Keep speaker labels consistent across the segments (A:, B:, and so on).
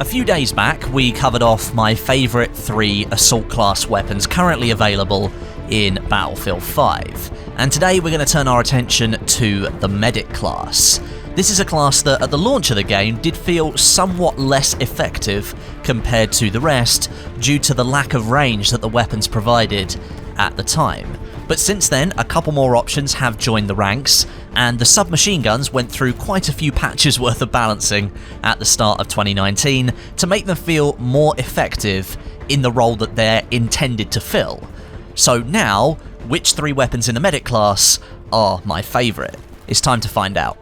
A: A few days back, we covered off my favourite 3 assault class weapons currently available in Battlefield 5, and today we're going to turn our attention to the medic class. This is a class that at the launch of the game did feel somewhat less effective compared to the rest due to the lack of range that the weapons provided at the time. But since then, a couple more options have joined the ranks, and the submachine guns went through quite a few patches worth of balancing at the start of 2019 to make them feel more effective in the role that they're intended to fill. So now, which 3 weapons in the medic class are my favourite? It's time to find out.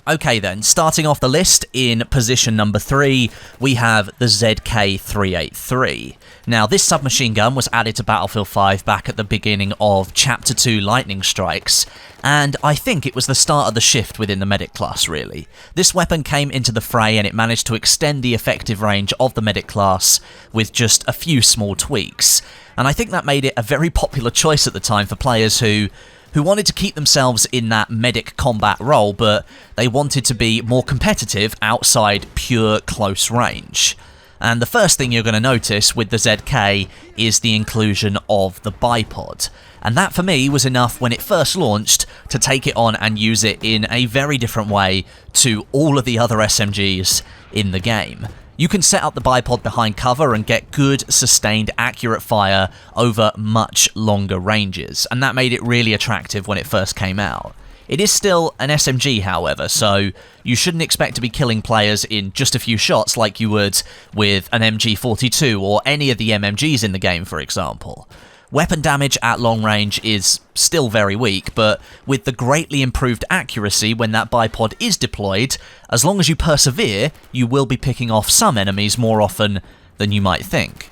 A: Okay then, starting off the list in position number 3, we have the ZK-383. Now, this submachine gun was added to Battlefield 5 back at the beginning of Chapter 2 Lightning Strikes, and I think it was the start of the shift within the medic class, really. This weapon came into the fray and it managed to extend the effective range of the medic class with just a few small tweaks, and I think that made it a very popular choice at the time for players who wanted to keep themselves in that medic combat role, but they wanted to be more competitive outside pure close range. And the first thing you're going to notice with the ZK is the inclusion of the bipod. And that for me was enough when it first launched to take it on and use it in a very different way to all of the other SMGs in the game. You can set up the bipod behind cover and get good, sustained, accurate fire over much longer ranges, and that made it really attractive when it first came out. It is still an SMG, however, so you shouldn't expect to be killing players in just a few shots like you would with an MG42 or any of the MMGs in the game, for example. Weapon damage at long range is still very weak, but with the greatly improved accuracy when that bipod is deployed, as long as you persevere, you will be picking off some enemies more often than you might think.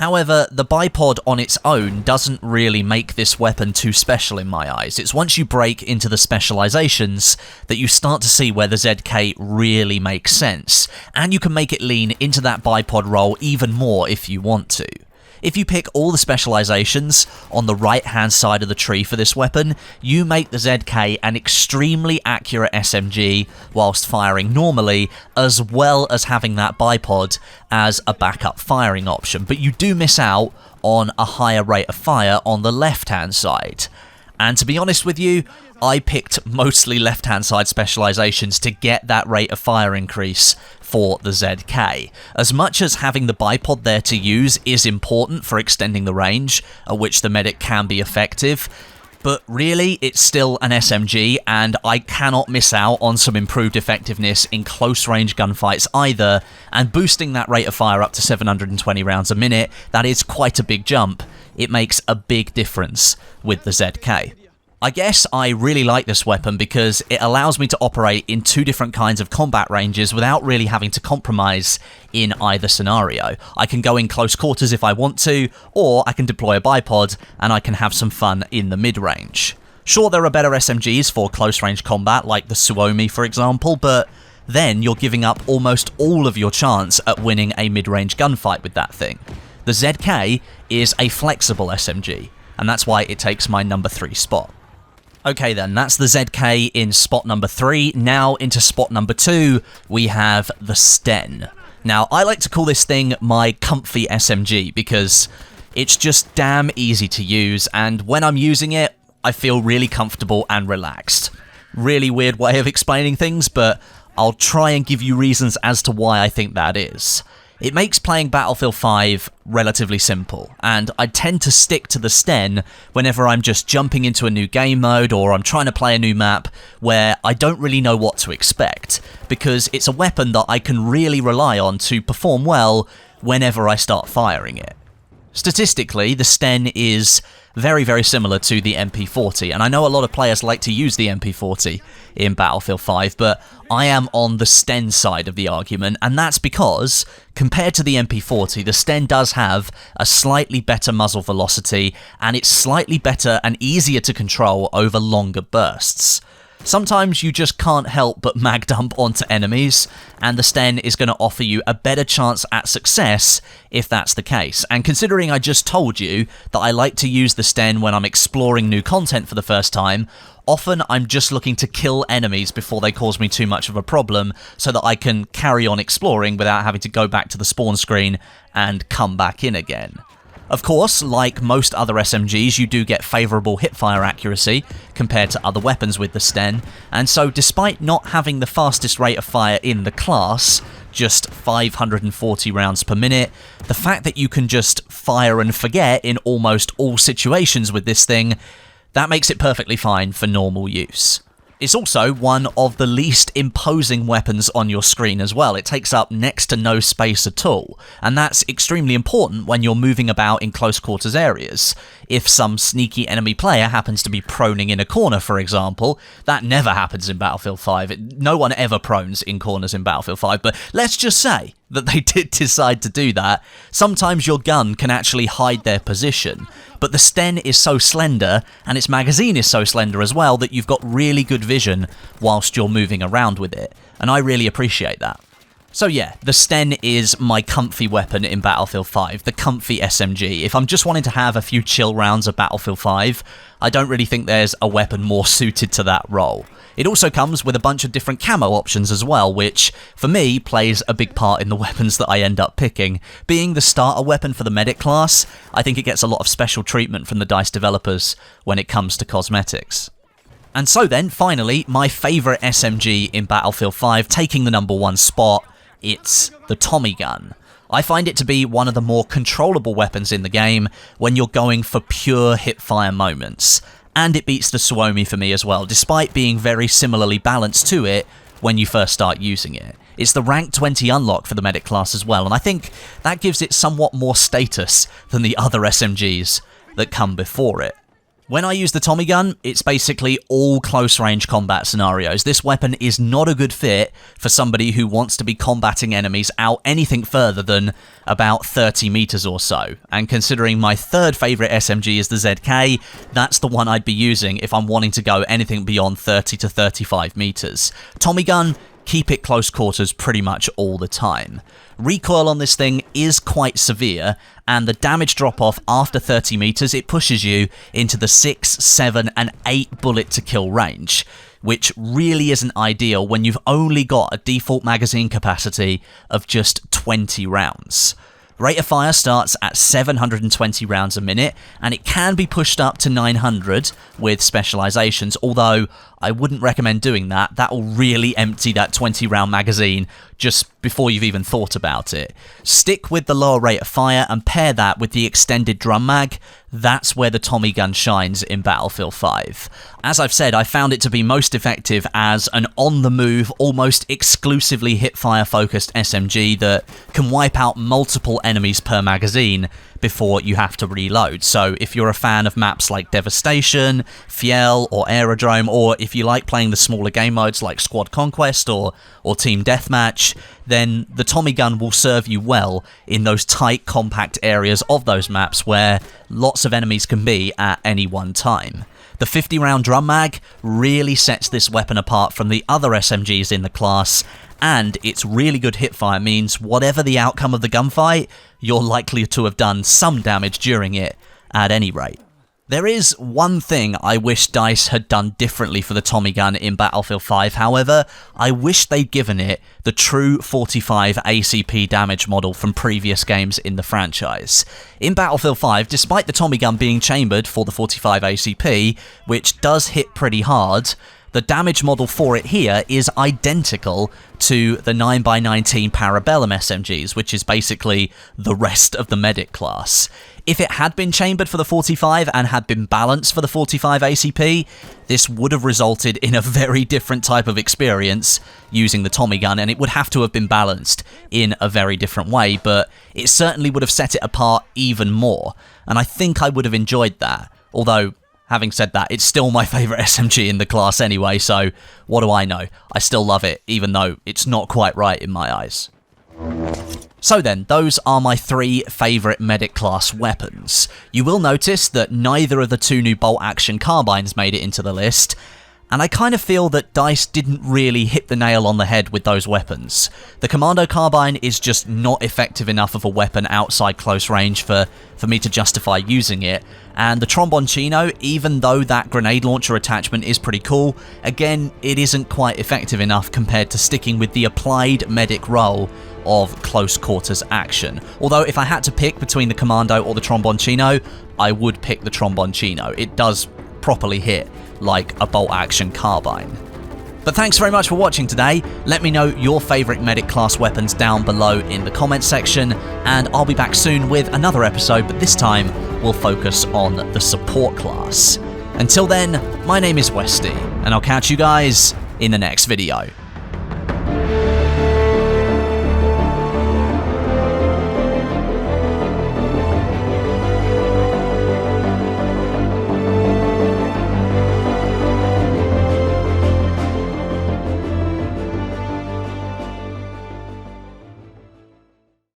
A: However, the bipod on its own doesn't really make this weapon too special in my eyes. It's once you break into the specializations that you start to see where the ZK really makes sense, and you can make it lean into that bipod role even more if you want to. If you pick all the specializations on the right-hand side of the tree for this weapon, you make the ZK an extremely accurate SMG whilst firing normally, as well as having that bipod as a backup firing option. But you do miss out on a higher rate of fire on the left-hand side. And to be honest with you, I picked mostly left-hand side specializations to get that rate of fire increase for the ZK. As much as having the bipod there to use is important for extending the range at which the medic can be effective, but really it's still an SMG and I cannot miss out on some improved effectiveness in close range gunfights either, and boosting that rate of fire up to 720 rounds a minute, that is quite a big jump. It makes a big difference with the ZK. I guess I really like this weapon because it allows me to operate in 2 different kinds of combat ranges without really having to compromise in either scenario. I can go in close quarters if I want to, or I can deploy a bipod and I can have some fun in the mid-range. Sure, there are better SMGs for close-range combat, like the Suomi for example, but then you're giving up almost all of your chance at winning a mid-range gunfight with that thing. The ZK is a flexible SMG, and that's why it takes my number 3 spot. Okay then, that's the ZK in spot number 3. Now into spot number 2, we have the Sten. Now, I like to call this thing my comfy SMG because it's just damn easy to use, and when I'm using it, I feel really comfortable and relaxed. Really weird way of explaining things, but I'll try and give you reasons as to why I think that is. It makes playing Battlefield 5 relatively simple, and I tend to stick to the Sten whenever I'm just jumping into a new game mode or I'm trying to play a new map where I don't really know what to expect, because it's a weapon that I can really rely on to perform well whenever I start firing it. Statistically, the Sten is very, very similar to the MP40, and I know a lot of players like to use the MP40 in Battlefield 5, but I am on the Sten side of the argument, and that's because, compared to the MP40, the Sten does have a slightly better muzzle velocity, and it's slightly better and easier to control over longer bursts. Sometimes you just can't help but mag dump onto enemies, and the Sten is going to offer you a better chance at success if that's the case. And considering I just told you that I like to use the Sten when I'm exploring new content for the first time, often I'm just looking to kill enemies before they cause me too much of a problem so that I can carry on exploring without having to go back to the spawn screen and come back in again. Of course, like most other SMGs, you do get favourable hipfire accuracy compared to other weapons with the Sten, and so despite not having the fastest rate of fire in the class, just 540 rounds per minute, the fact that you can just fire and forget in almost all situations with this thing, that makes it perfectly fine for normal use. It's also one of the least imposing weapons on your screen as well. It takes up next to no space at all, and that's extremely important when you're moving about in close quarters areas. If some sneaky enemy player happens to be proning in a corner, for example, that never happens in Battlefield 5. No one ever prones in corners in Battlefield 5, but let's just say that they did decide to do that. Sometimes your gun can actually hide their position, but the Sten is so slender, and its magazine is so slender as well, that you've got really good vision whilst you're moving around with it, and I really appreciate that. So yeah, the Sten is my comfy weapon in Battlefield 5, the comfy SMG. If I'm just wanting to have a few chill rounds of Battlefield 5, I don't really think there's a weapon more suited to that role. It also comes with a bunch of different camo options as well, which, for me, plays a big part in the weapons that I end up picking. Being the starter weapon for the medic class, I think it gets a lot of special treatment from the DICE developers when it comes to cosmetics. And so then, finally, my favourite SMG in Battlefield 5, taking the #1 spot, it's the Tommy gun. I find it to be one of the more controllable weapons in the game when you're going for pure hipfire moments. And it beats the Suomi for me as well, despite being very similarly balanced to it when you first start using it. It's the rank 20 unlock for the medic class as well, and I think that gives it somewhat more status than the other SMGs that come before it. When I use the Tommy gun, it's basically all close-range combat scenarios. This weapon is not a good fit for somebody who wants to be combating enemies out anything further than about 30 meters or so. And considering my third favourite SMG is the ZK, that's the one I'd be using if I'm wanting to go anything beyond 30 to 35 meters. Tommy gun, keep it close quarters pretty much all the time. Recoil on this thing is quite severe, and the damage drop-off after 30 meters, it pushes you into the 6, 7, and 8 bullet to kill range, which really isn't ideal when you've only got a default magazine capacity of just 20 rounds. Rate of fire starts at 720 rounds a minute, and it can be pushed up to 900 with specializations, although I wouldn't recommend doing that. That will really empty that 20 round magazine just before you've even thought about it. Stick with the lower rate of fire and pair that with the extended drum mag. That's where the Tommy gun shines in Battlefield 5. As I've said, I found it to be most effective as an on-the-move, almost exclusively hipfire-focused SMG that can wipe out multiple enemies per magazine before you have to reload. So if you're a fan of maps like Devastation, Fiel, or Aerodrome, or if you like playing the smaller game modes like Squad Conquest or Team Deathmatch, then the Tommy gun will serve you well in those tight, compact areas of those maps where lots of enemies can be at any one time. The 50-round drum mag really sets this weapon apart from the other SMGs in the class, and its really good hipfire means whatever the outcome of the gunfight, you're likely to have done some damage during it, at any rate. There is one thing I wish DICE had done differently for the Tommy gun in Battlefield 5, however. I wish they'd given it the true 45 ACP damage model from previous games in the franchise. In Battlefield 5, despite the Tommy gun being chambered for the 45 ACP, which does hit pretty hard, the damage model for it here is identical to the 9x19 Parabellum SMGs, which is basically the rest of the medic class. If it had been chambered for the 45 and had been balanced for the 45 ACP, this would have resulted in a very different type of experience using the Tommy gun, and it would have to have been balanced in a very different way, but it certainly would have set it apart even more, and I think I would have enjoyed that. Although, having said that, it's still my favourite SMG in the class anyway, so what do I know? I still love it, even though it's not quite right in my eyes. So then, those are my 3 favourite medic class weapons. You will notice that neither of the 2 new bolt action carbines made it into the list, And I kind of feel that DICE didn't really hit the nail on the head with those weapons. The Commando Carbine is just not effective enough of a weapon outside close range for me to justify using it, and the Tromboncino, even though that grenade launcher attachment is pretty cool, again, it isn't quite effective enough compared to sticking with the applied medic role of close quarters action. Although if I had to pick between the Commando or the Tromboncino, I would pick the Tromboncino. It does properly hit like a bolt action carbine. But thanks very much for watching today. Let me know your favourite medic class weapons down below in the comments section, and I'll be back soon with another episode, but this time we'll focus on the support class. Until then, my name is Westie, and I'll catch you guys in the next video.